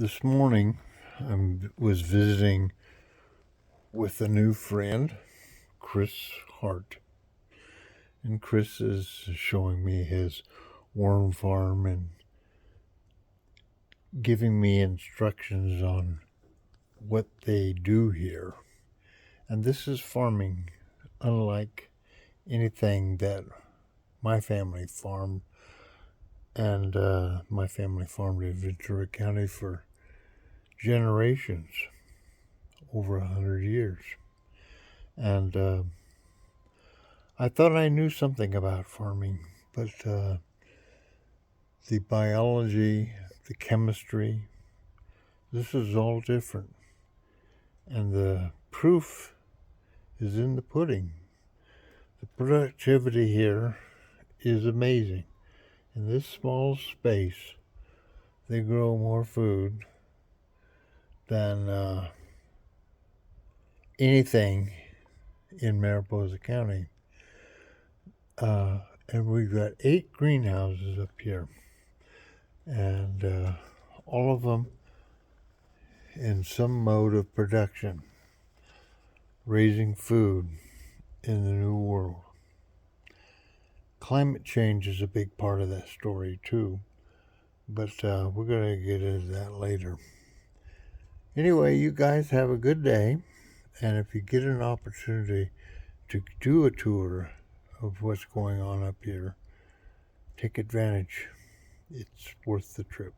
This morning, I was visiting with a new friend, Chris Hart. And Chris is showing me his worm farm and giving me instructions on what they do here. And this is farming unlike anything that my family farmed. And my family farmed in Ventura County for generations, over 100 years. And I thought I knew something about farming, but the biology, the chemistry, this is all different. And the proof is in the pudding. The productivity here is amazing. In this small space, they grow more food than anything in Mariposa County. And we've got 8 greenhouses up here. And all of them in some mode of production, raising food in the New World. Climate change is a big part of that story too, but we're going to get into that later. Anyway, you guys have a good day, and if you get an opportunity to do a tour of what's going on up here, take advantage. It's worth the trip.